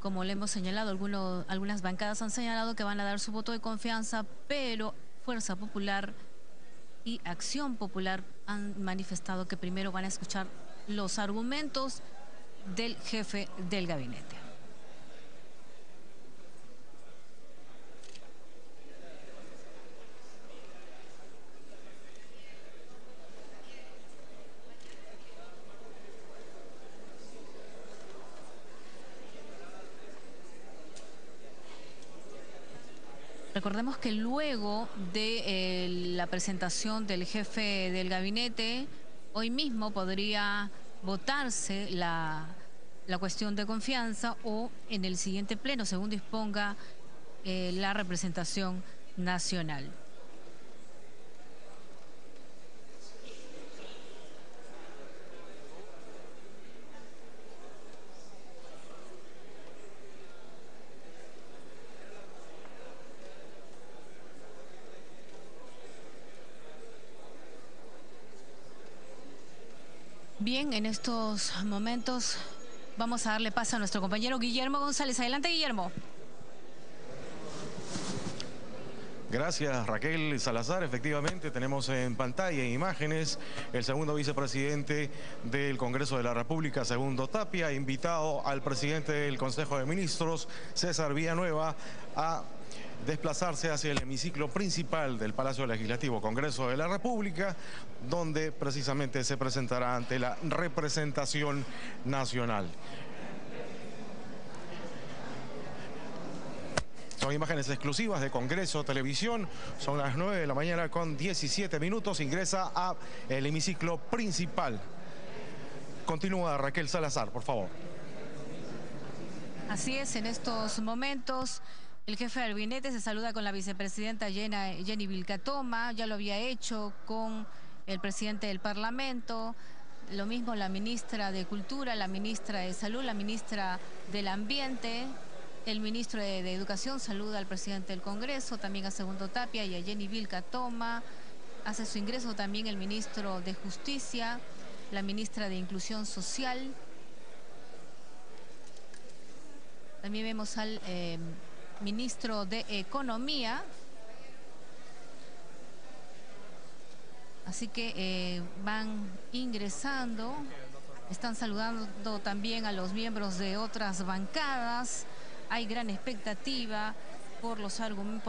Como le hemos señalado, algunas bancadas han señalado que van a dar su voto de confianza, pero Fuerza Popular y Acción Popular han manifestado que primero van a escuchar los argumentos del jefe del gabinete. Recordemos que luego de la presentación del jefe del gabinete, hoy mismo podría votarse la cuestión de confianza o en el siguiente pleno, según disponga la representación nacional. Bien, en estos momentos vamos a darle paso a nuestro compañero Guillermo González. Adelante, Guillermo. Gracias, Raquel Salazar. Efectivamente, tenemos en pantalla imágenes el segundo vicepresidente del Congreso de la República, Segundo Tapia, invitado al presidente del Consejo de Ministros, César Villanueva, a desplazarse hacia el hemiciclo principal del Palacio Legislativo, Congreso de la República, donde precisamente se presentará ante la representación nacional. Son imágenes exclusivas de Congreso Televisión. Son las 9 de la mañana con 17 minutos. Ingresa a el hemiciclo principal. Continúa Raquel Salazar, por favor. Así es, en estos momentos el jefe del gabinete se saluda con la vicepresidenta Jenny Vilcatoma. Ya lo había hecho con el presidente del Parlamento. Lo mismo la ministra de Cultura, la ministra de Salud, la ministra del Ambiente. El ministro de Educación saluda al presidente del Congreso, también a Segundo Tapia y a Jenny Vilcatoma. Hace su ingreso también el ministro de Justicia, la ministra de Inclusión Social. También vemos al ministro de Economía. Así que van ingresando, están saludando también a los miembros de otras bancadas. Hay gran expectativa por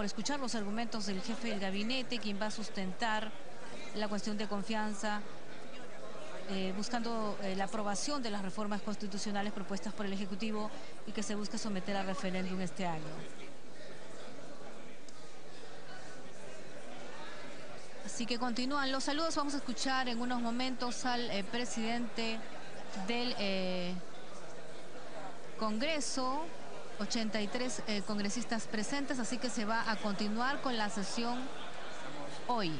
escuchar los argumentos del jefe del gabinete, quien va a sustentar la cuestión de confianza, buscando la aprobación de las reformas constitucionales propuestas por el Ejecutivo y que se busca someter a referéndum este año. Así que continúan los saludos. Vamos a escuchar en unos momentos al presidente del Congreso. 83 congresistas presentes, así que se va a continuar con la sesión hoy.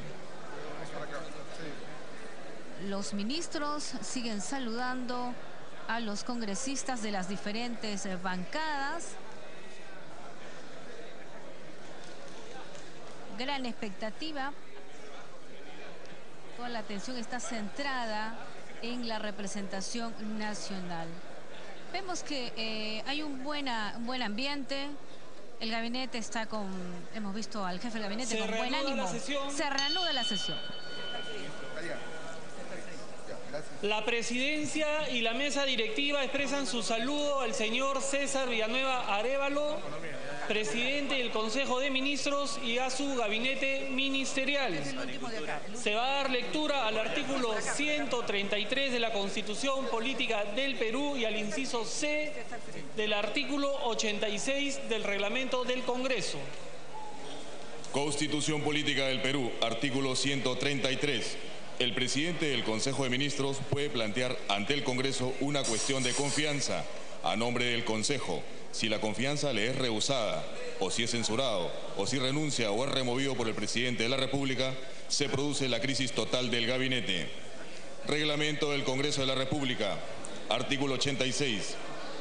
Los ministros siguen saludando a los congresistas de las diferentes bancadas. Gran expectativa. Toda la atención está centrada en la representación nacional. Vemos que hay un buen ambiente. El gabinete está hemos visto al jefe del gabinete con buen ánimo. Se reanuda la sesión. La presidencia y la mesa directiva expresan su saludo al señor César Villanueva Arévalo, presidente del Consejo de Ministros, y a su gabinete ministerial. Se va a dar lectura al artículo 133 de la Constitución Política del Perú y al inciso C del artículo 86 del Reglamento del Congreso. Constitución Política del Perú, artículo 133. El presidente del Consejo de Ministros puede plantear ante el Congreso una cuestión de confianza a nombre del Consejo. Si la confianza le es rehusada, o si es censurado, o si renuncia o es removido por el presidente de la República, se produce la crisis total del gabinete. Reglamento del Congreso de la República, artículo 86.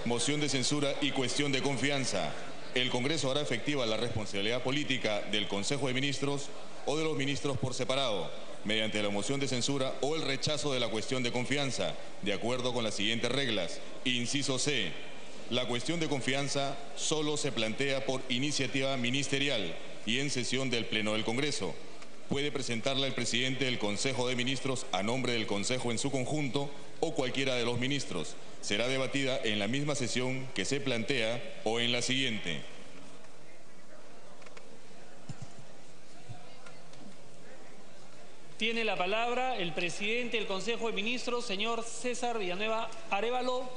Moción de censura y cuestión de confianza. El Congreso hará efectiva la responsabilidad política del Consejo de Ministros o de los ministros por separado, mediante la moción de censura o el rechazo de la cuestión de confianza, de acuerdo con las siguientes reglas. Inciso C. La cuestión de confianza solo se plantea por iniciativa ministerial y en sesión del Pleno del Congreso. Puede presentarla el presidente del Consejo de Ministros a nombre del Consejo en su conjunto o cualquiera de los ministros. Será debatida en la misma sesión que se plantea o en la siguiente. Tiene la palabra el presidente del Consejo de Ministros, señor César Villanueva Arévalo,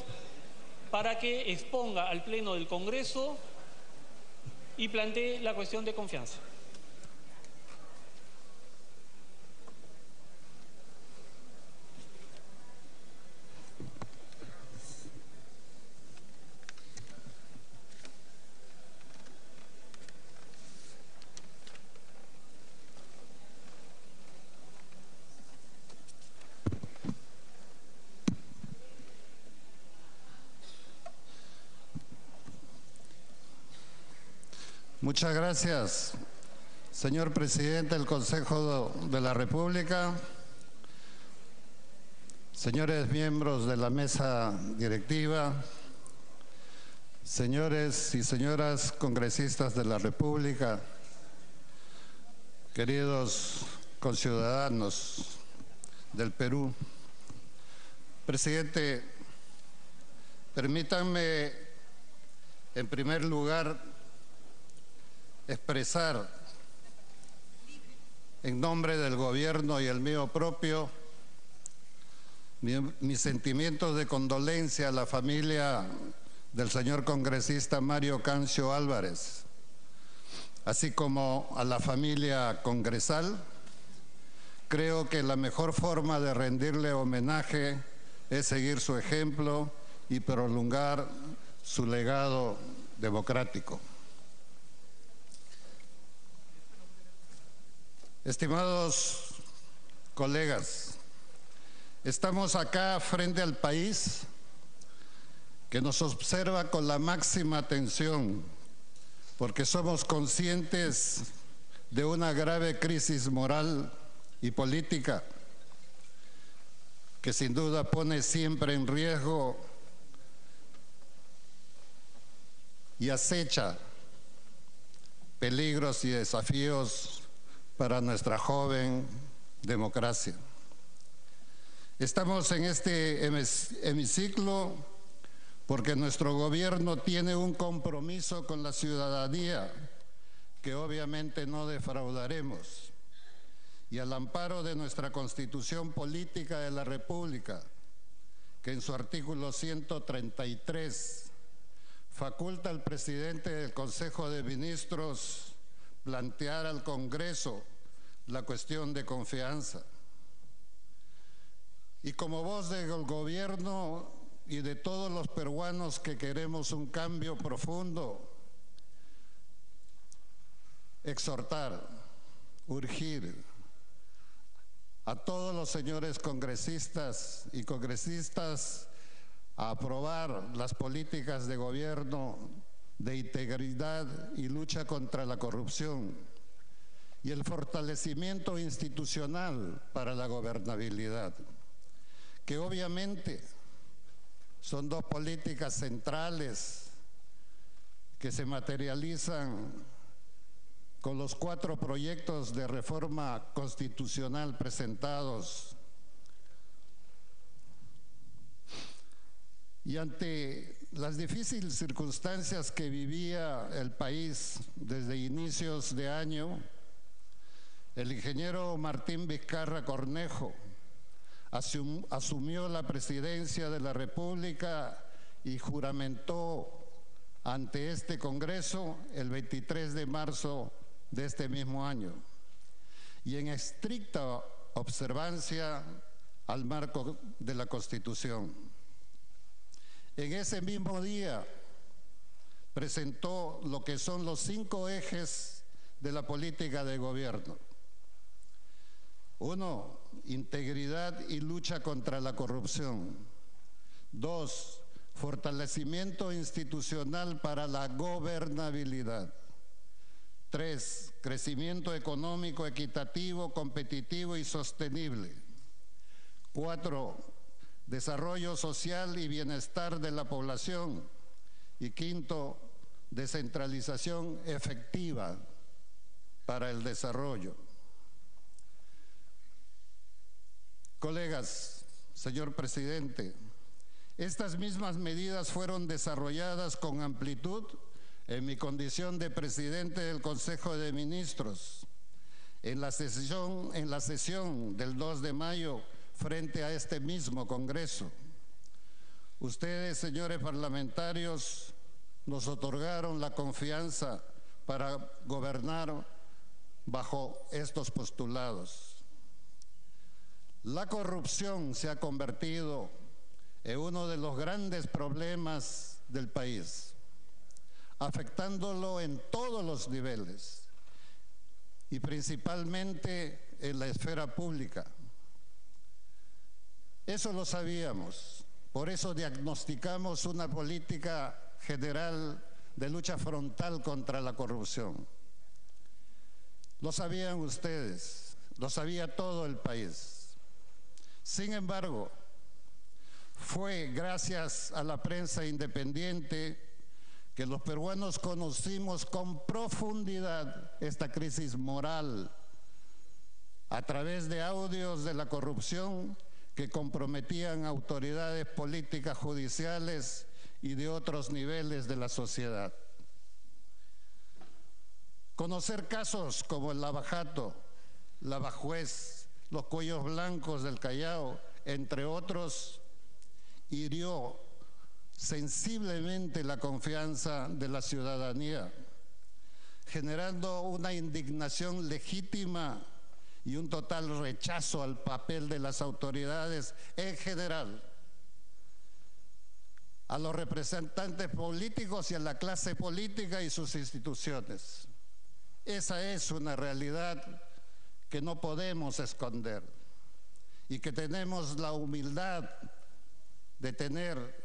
para que exponga al Pleno del Congreso y plantee la cuestión de confianza. Muchas gracias, señor presidente del Consejo de la República, señores miembros de la mesa directiva, señores y señoras congresistas de la República, queridos conciudadanos del Perú. Presidente, permítanme en primer lugar expresar en nombre del gobierno y el mío propio mis sentimientos de condolencia a la familia del señor congresista Mario Cancio Álvarez, así como a la familia congresal. Creo que la mejor forma de rendirle homenaje es seguir su ejemplo y prolongar su legado democrático. Estimados colegas, estamos acá frente al país que nos observa con la máxima atención porque somos conscientes de una grave crisis moral y política que sin duda pone siempre en riesgo y acecha peligros y desafíos para nuestra joven democracia. Estamos en este hemiciclo porque nuestro gobierno tiene un compromiso con la ciudadanía que obviamente no defraudaremos, y al amparo de nuestra Constitución Política de la República, que en su artículo 133 faculta al presidente del Consejo de Ministros plantear al Congreso la cuestión de confianza. Y como voz del gobierno y de todos los peruanos que queremos un cambio profundo, exhortar, urgir a todos los señores congresistas y congresistas a aprobar las políticas de gobierno de integridad y lucha contra la corrupción y el fortalecimiento institucional para la gobernabilidad, que obviamente son dos políticas centrales que se materializan con los 4 proyectos de reforma constitucional presentados. Y ante las difíciles circunstancias que vivía el país desde inicios de año, el ingeniero Martín Vizcarra Cornejo asumió la presidencia de la República y juramentó ante este Congreso el 23 de marzo de este mismo año, y en estricta observancia al marco de la Constitución. En ese mismo día presentó lo que son los 5 ejes de la política de gobierno. 1, integridad y lucha contra la corrupción. 2, fortalecimiento institucional para la gobernabilidad. 3, crecimiento económico equitativo, competitivo y sostenible. 4, desarrollo social y bienestar de la población. Y quinto, descentralización efectiva para el desarrollo. Colegas, señor presidente, estas mismas medidas fueron desarrolladas con amplitud en mi condición de presidente del Consejo de Ministros, en la sesión del 2 de mayo frente a este mismo Congreso. Ustedes, señores parlamentarios, nos otorgaron la confianza para gobernar bajo estos postulados. La corrupción se ha convertido en uno de los grandes problemas del país, afectándolo en todos los niveles y principalmente en la esfera pública. Eso lo sabíamos, por eso diagnosticamos una política general de lucha frontal contra la corrupción. Lo sabían ustedes, lo sabía todo el país. Sin embargo, fue gracias a la prensa independiente que los peruanos conocimos con profundidad esta crisis moral a través de audios de la corrupción que comprometían a autoridades políticas, judiciales y de otros niveles de la sociedad. Conocer casos como el Lavajato, Lavajuez, los Cuellos Blancos del Callao, entre otros, hirió sensiblemente la confianza de la ciudadanía, generando una indignación legítima y un total rechazo al papel de las autoridades en general, a los representantes políticos y a la clase política y sus instituciones. Esa es una realidad que no podemos esconder y que tenemos la humildad de tener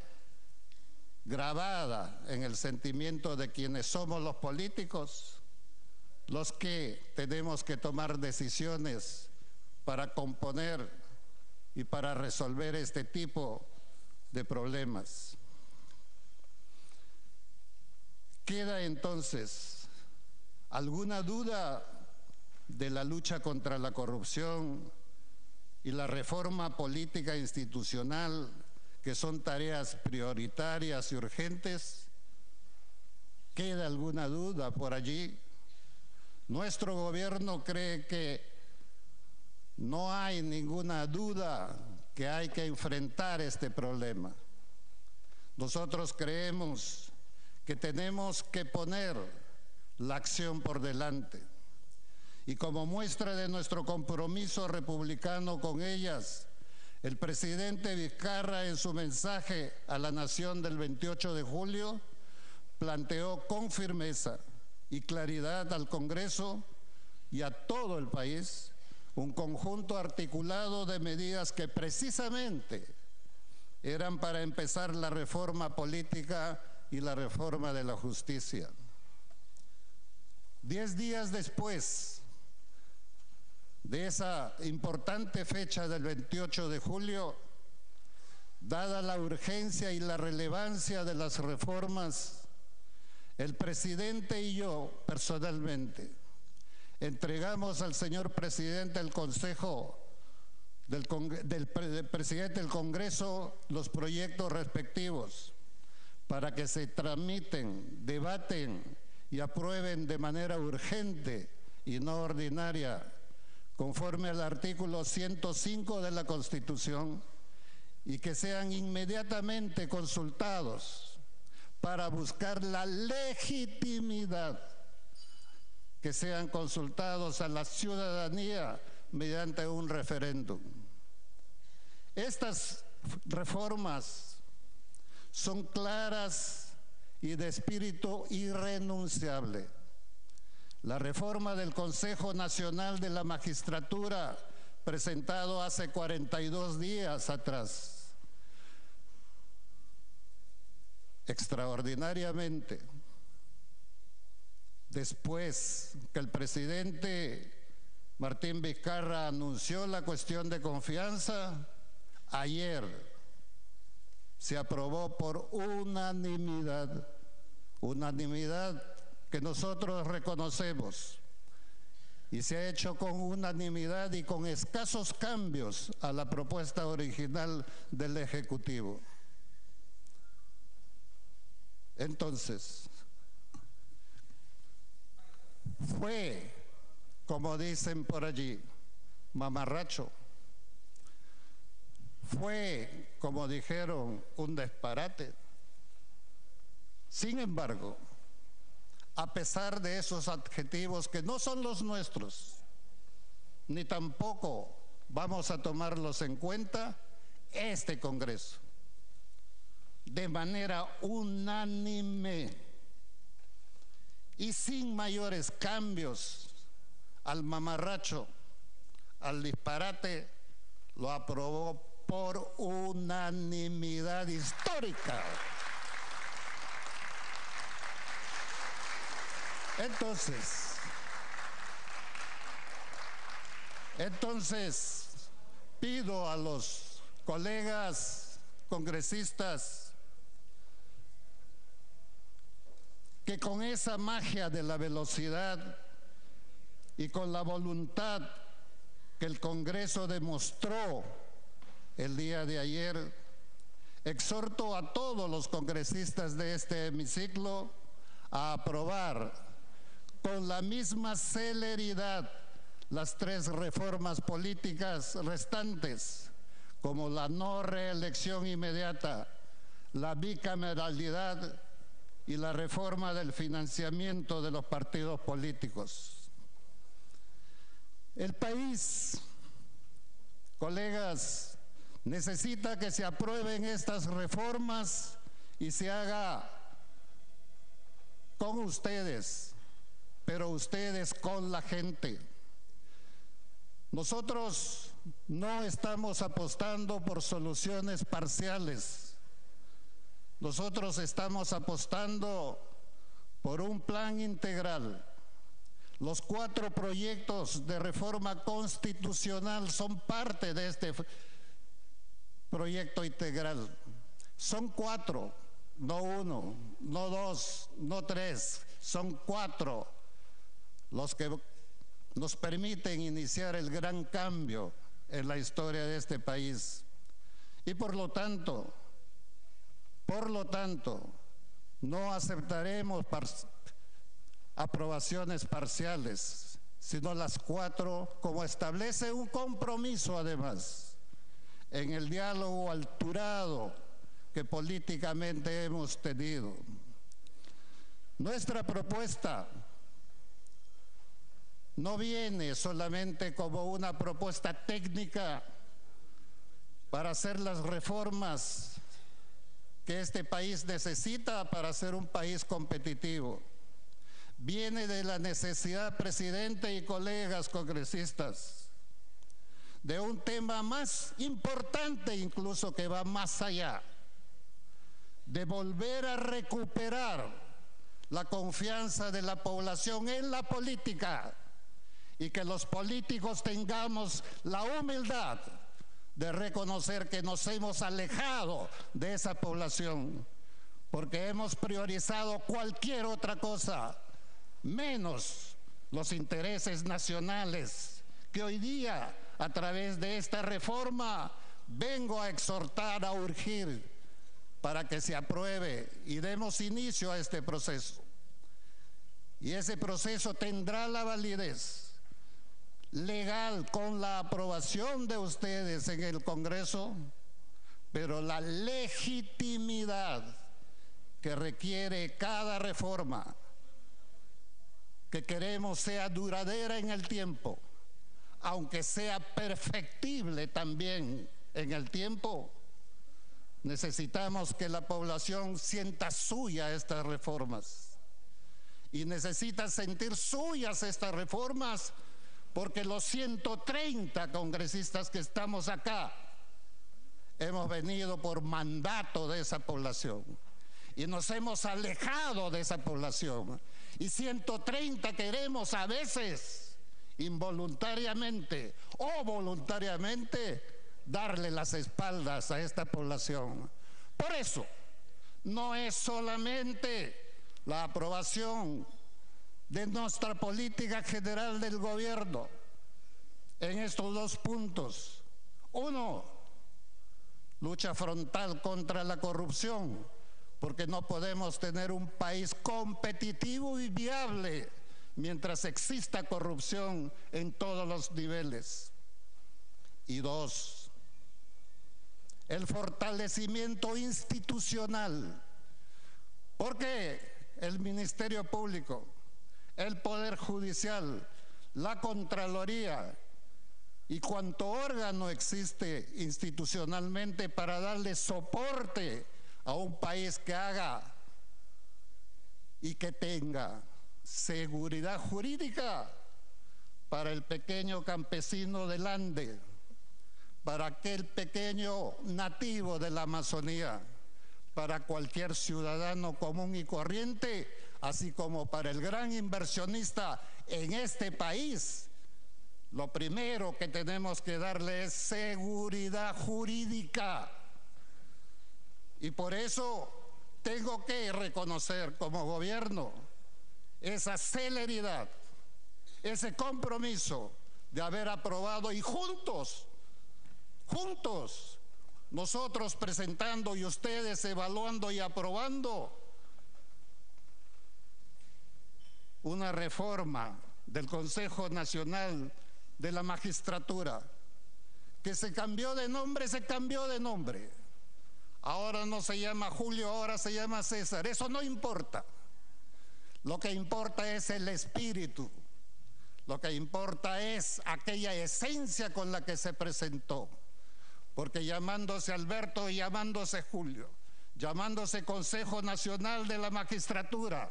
grabada en el sentimiento de quienes somos los políticos, los que tenemos que tomar decisiones para componer y para resolver este tipo de problemas. ¿Queda entonces alguna duda de la lucha contra la corrupción y la reforma política e institucional, que son tareas prioritarias y urgentes? ¿Queda alguna duda por allí? Nuestro gobierno cree que no hay ninguna duda que hay que enfrentar este problema. Nosotros creemos que tenemos que poner la acción por delante. Y como muestra de nuestro compromiso republicano con ellas, el presidente Vizcarra, en su mensaje a la nación del 28 de julio, planteó con firmeza y claridad al Congreso y a todo el país un conjunto articulado de medidas que precisamente eran para empezar la reforma política y la reforma de la justicia. 10 días después de esa importante fecha del 28 de julio, dada la urgencia y la relevancia de las reformas, el presidente y yo personalmente entregamos al señor presidente del Consejo, del presidente del Congreso, los proyectos respectivos para que se tramiten, debaten y aprueben de manera urgente y no ordinaria, conforme al artículo 105 de la Constitución, y que sean inmediatamente consultados para buscar la legitimidad, que sean consultados a la ciudadanía mediante un referéndum. Estas reformas son claras y de espíritu irrenunciable. La reforma del Consejo Nacional de la Magistratura, presentado hace 42 días atrás, extraordinariamente, después que el presidente Martín Vizcarra anunció la cuestión de confianza, ayer se aprobó por unanimidad unanimidad que nosotros reconocemos, y se ha hecho con unanimidad y con escasos cambios a la propuesta original del Ejecutivo. Entonces, fue, como dicen por allí, mamarracho. Fue, como dijeron, un disparate. Sin embargo, a pesar de esos adjetivos que no son los nuestros, ni tampoco vamos a tomarlos en cuenta, este Congreso, de manera unánime y sin mayores cambios al mamarracho, al disparate, lo aprobó por unanimidad histórica. Entonces, pido a los colegas congresistas que con esa magia de la velocidad y con la voluntad que el Congreso demostró el día de ayer, exhorto a todos los congresistas de este hemiciclo a aprobar con la misma celeridad las 3 reformas políticas restantes, como la no reelección inmediata, la bicameralidad y la reforma del financiamiento de los partidos políticos. El país, colegas, necesita que se aprueben estas reformas y se haga con ustedes, pero ustedes con la gente. Nosotros no estamos apostando por soluciones parciales. Nosotros estamos apostando por un plan integral. Los 4 proyectos de reforma constitucional son parte de este proyecto integral. Son 4, no 1, no 2, no 3, son 4 los que nos permiten iniciar el gran cambio en la historia de este país. Y por lo tanto, no aceptaremos aprobaciones parciales, sino las 4, como establece un compromiso además, en el diálogo alturado que políticamente hemos tenido. Nuestra propuesta no viene solamente como una propuesta técnica para hacer las reformas que este país necesita para ser un país competitivo. Viene de la necesidad, presidente y colegas congresistas, de un tema más importante incluso, que va más allá, de volver a recuperar la confianza de la población en la política, y que los políticos tengamos la humildad de reconocer que nos hemos alejado de esa población, porque hemos priorizado cualquier otra cosa, menos los intereses nacionales, que hoy día, a través de esta reforma, vengo a exhortar, a urgir, para que se apruebe y demos inicio a este proceso. Y ese proceso tendrá la validez legal con la aprobación de ustedes en el Congreso, pero la legitimidad que requiere cada reforma que queremos sea duradera en el tiempo, aunque sea perfectible también en el tiempo, necesitamos que la población sienta suya estas reformas, y necesita sentir suyas estas reformas porque los 130 congresistas que estamos acá hemos venido por mandato de esa población y nos hemos alejado de esa población, y 130 queremos a veces involuntariamente o voluntariamente darle las espaldas a esta población. Por eso no es solamente la aprobación de nuestra política general del gobierno en estos dos puntos. Uno, lucha frontal contra la corrupción, porque no podemos tener un país competitivo y viable mientras exista corrupción en todos los niveles. Y dos, el fortalecimiento institucional, porque el Ministerio Público, el Poder Judicial, la Contraloría y cuanto órgano existe institucionalmente para darle soporte a un país que haga y que tenga seguridad jurídica para el pequeño campesino del Ande, para aquel pequeño nativo de la Amazonía, para cualquier ciudadano común y corriente, así como para el gran inversionista en este país. Lo primero que tenemos que darle es seguridad jurídica. Y por eso tengo que reconocer como gobierno esa celeridad, ese compromiso de haber aprobado y juntos, nosotros presentando y ustedes evaluando y aprobando una reforma del Consejo Nacional de la Magistratura, que se cambió de nombre. Ahora no se llama Julio, ahora se llama César. Eso no importa. Lo que importa es el espíritu. Lo que importa es aquella esencia con la que se presentó. Porque llamándose Alberto y llamándose Julio, llamándose Consejo Nacional de la Magistratura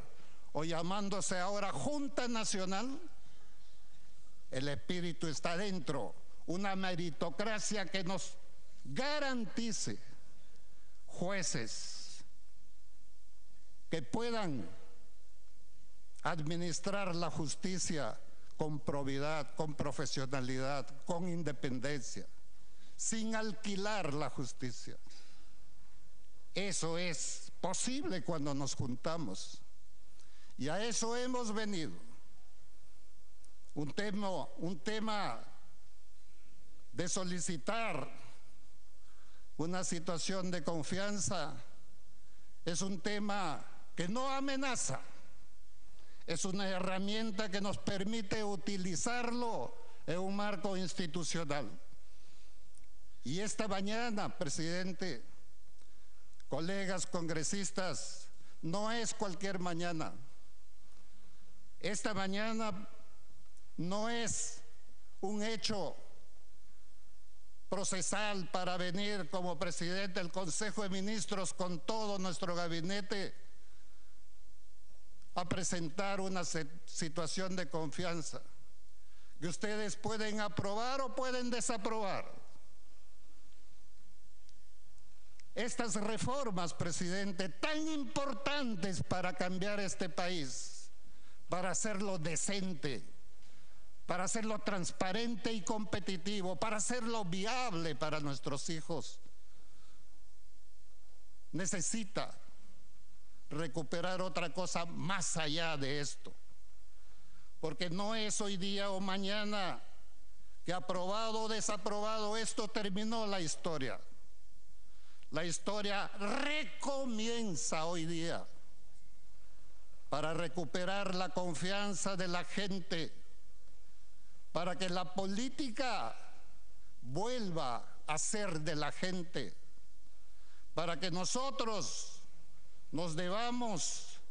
o llamándose ahora Junta Nacional, el espíritu está dentro. Una meritocracia que nos garantice jueces que puedan administrar la justicia con probidad, con profesionalidad, con independencia, sin alquilar la justicia. Eso es posible cuando nos juntamos. Y a eso hemos venido. Un tema de solicitar una situación de confianza es un tema que no amenaza, es una herramienta que nos permite utilizarlo en un marco institucional. Y esta mañana, presidente, colegas congresistas, no es cualquier mañana. Esta mañana no es un hecho procesal para venir como presidente del Consejo de Ministros con todo nuestro gabinete a presentar una situación de confianza que ustedes pueden aprobar o pueden desaprobar. Estas reformas, presidente, tan importantes para cambiar este país, para hacerlo decente, para hacerlo transparente y competitivo, para hacerlo viable para nuestros hijos, necesita recuperar otra cosa más allá de esto. Porque no es hoy día o mañana que aprobado o desaprobado esto terminó la historia. La historia recomienza hoy día para recuperar la confianza de la gente, para que la política vuelva a ser de la gente, para que nosotros nos debamos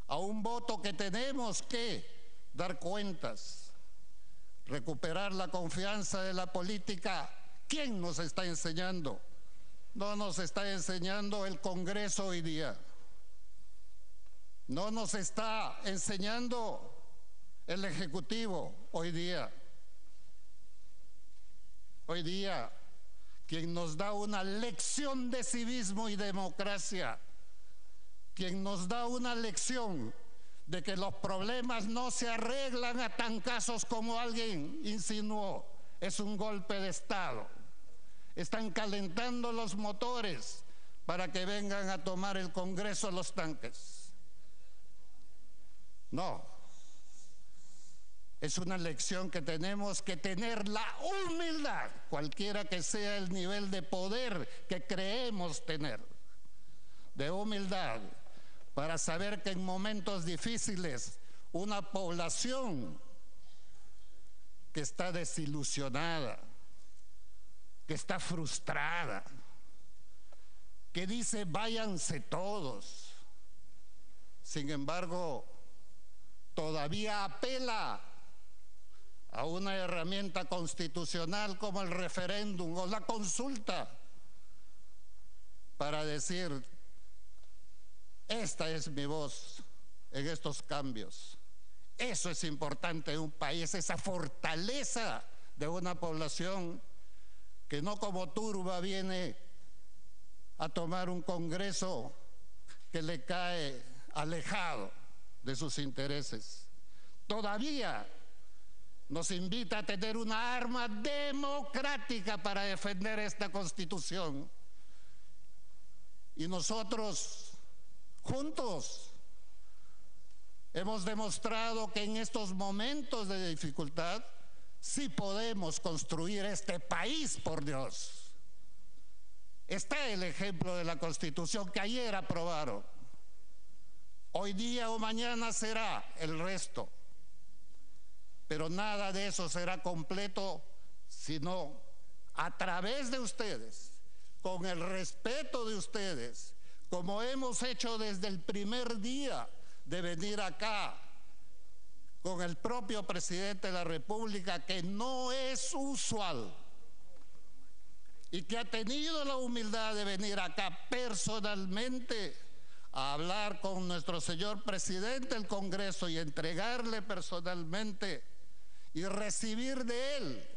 a un voto que tenemos que dar cuentas, recuperar la confianza de la política. ¿Quién nos está enseñando? No nos está enseñando el Congreso hoy día. No nos está enseñando el Ejecutivo hoy día. Hoy día, quien nos da una lección de civismo y democracia, quien nos da una lección de que los problemas no se arreglan a tancazos como alguien insinuó, es un golpe de Estado. Están calentando los motores para que vengan a tomar el Congreso los tanques. No. Es una lección que tenemos que tener la humildad, cualquiera que sea el nivel de poder que creemos tener, de humildad, para saber que en momentos difíciles una población que está desilusionada, que está frustrada, que dice váyanse todos, sin embargo todavía apela a una herramienta constitucional como el referéndum o la consulta para decir: esta es mi voz en estos cambios. Eso es importante en un país, esa fortaleza de una población que no como turba viene a tomar un Congreso que le cae alejado de sus intereses. Todavía nos invita a tener una arma democrática para defender esta Constitución. Y nosotros, juntos, hemos demostrado que en estos momentos de dificultad sí podemos construir este país, por Dios. Está el ejemplo de la Constitución que ayer aprobaron. Hoy día o mañana será el resto. Pero nada de eso será completo sino a través de ustedes, con el respeto de ustedes, como hemos hecho desde el primer día de venir acá, con el propio presidente de la República, que no es usual y que ha tenido la humildad de venir acá personalmente a hablar con nuestro señor presidente del Congreso y entregarle personalmente y recibir de él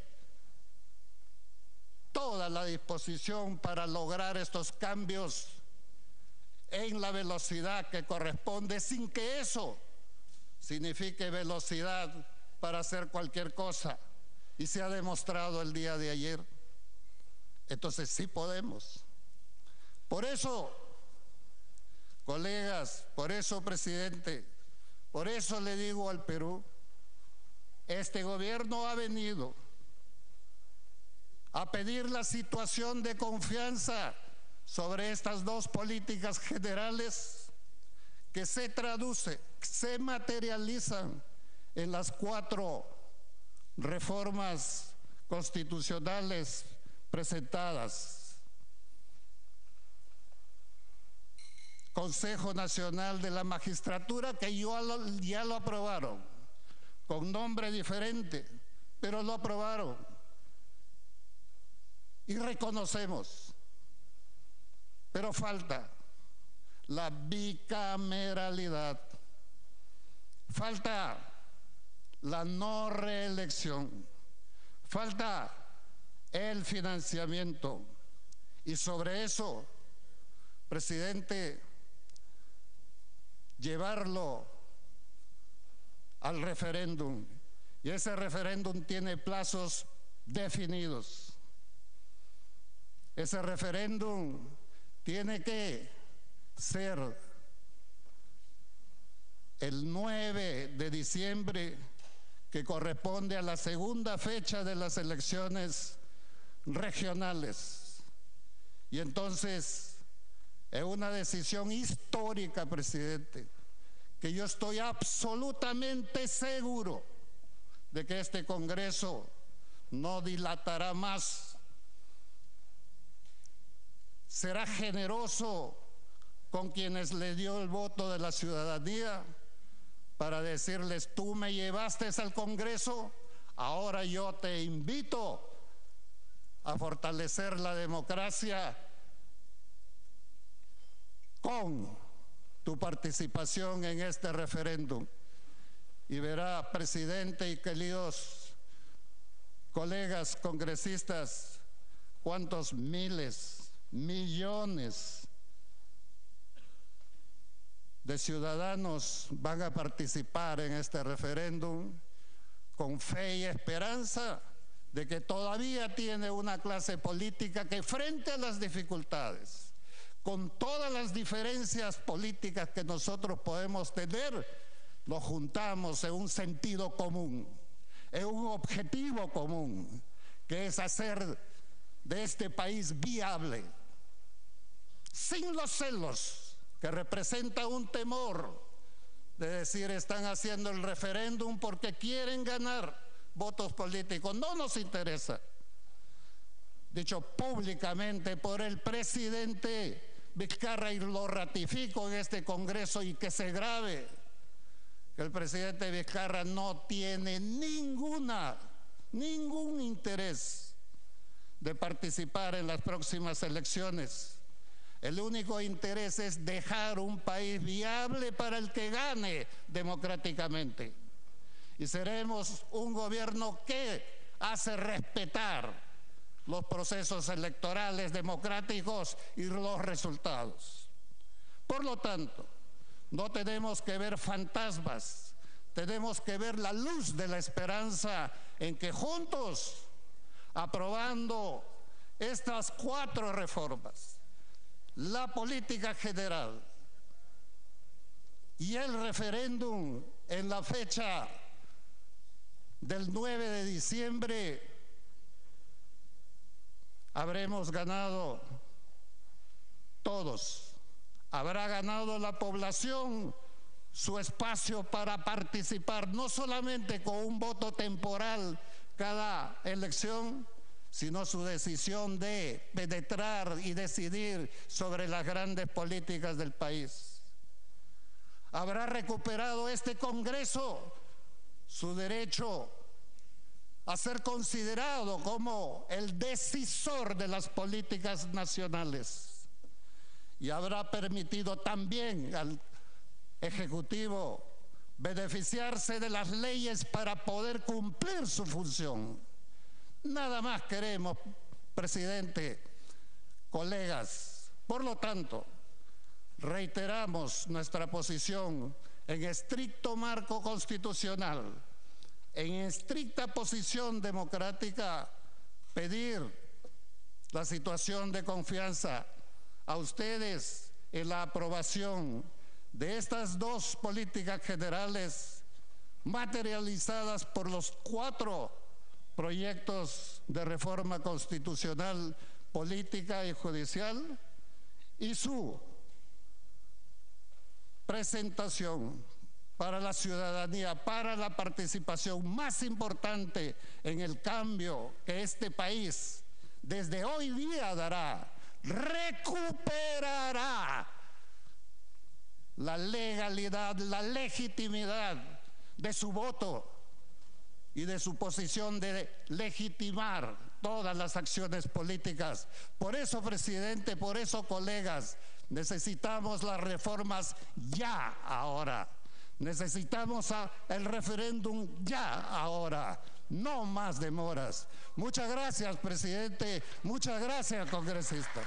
toda la disposición para lograr estos cambios en la velocidad que corresponde, sin que eso signifique velocidad para hacer cualquier cosa. Y se ha demostrado el día de ayer. Entonces sí podemos. Por eso, colegas, por eso, presidente, por eso le digo al Perú, este gobierno ha venido a pedir la situación de confianza sobre estas dos políticas generales que se traduce, se materializan en las 4 reformas constitucionales presentadas. Consejo Nacional de la Magistratura, que ya lo aprobaron, con nombre diferente, pero lo aprobaron. Y reconocemos, pero falta la bicameralidad, falta la no reelección, falta el financiamiento. Y sobre eso, presidente, llevarlo al referéndum. Y ese referéndum tiene plazos definidos. Ese referéndum tiene que ser el 9 de diciembre, que corresponde a la segunda fecha de las elecciones regionales. Y entonces es una decisión histórica, presidente, que yo estoy absolutamente seguro de que este Congreso no dilatará más. Será generoso con quienes le dio el voto de la ciudadanía para decirles: tú me llevaste al Congreso, ahora yo te invito a fortalecer la democracia con tu participación en este referéndum. Y verá, presidente y queridos colegas congresistas, cuántos miles, millones de ciudadanos van a participar en este referéndum, con fe y esperanza de que todavía tiene una clase política que, frente a las dificultades, con todas las diferencias políticas que nosotros podemos tener, nos juntamos en un sentido común, en un objetivo común, que es hacer de este país viable, sin los celos que representa un temor de decir están haciendo el referéndum porque quieren ganar votos políticos. No nos interesa. Dicho públicamente por el presidente Vizcarra, y lo ratifico en este Congreso, y que se grabe, que el presidente Vizcarra no tiene ningún interés de participar en las próximas elecciones. El único interés es dejar un país viable para el que gane democráticamente. Y seremos un gobierno que hace respetar los procesos electorales democráticos y los resultados. Por lo tanto, no tenemos que ver fantasmas, tenemos que ver la luz de la esperanza en que juntos, aprobando estas 4 reformas, la política general y el referéndum en la fecha del 9 de diciembre, habremos ganado todos. Habrá ganado la población su espacio para participar, no solamente con un voto temporal cada elección, sino su decisión de penetrar y decidir sobre las grandes políticas del país. Habrá recuperado este Congreso su derecho a ser considerado como el decisor de las políticas nacionales, y habrá permitido también al Ejecutivo beneficiarse de las leyes para poder cumplir su función. Nada más queremos, presidente, colegas. Por lo tanto, reiteramos nuestra posición en estricto marco constitucional, en estricta posición democrática, pedir la situación de confianza a ustedes en la aprobación de estas 2 políticas generales materializadas por los 4 proyectos de reforma constitucional, política y judicial, y su presentación para la ciudadanía, para la participación más importante en el cambio que este país desde hoy día dará. Recuperará la legalidad, la legitimidad de su voto y de su posición de legitimar todas las acciones políticas. Por eso, presidente, por eso, colegas, necesitamos las reformas ya, ahora. Necesitamos el referéndum ya, ahora. No más demoras. Muchas gracias, presidente. Muchas gracias, congresistas.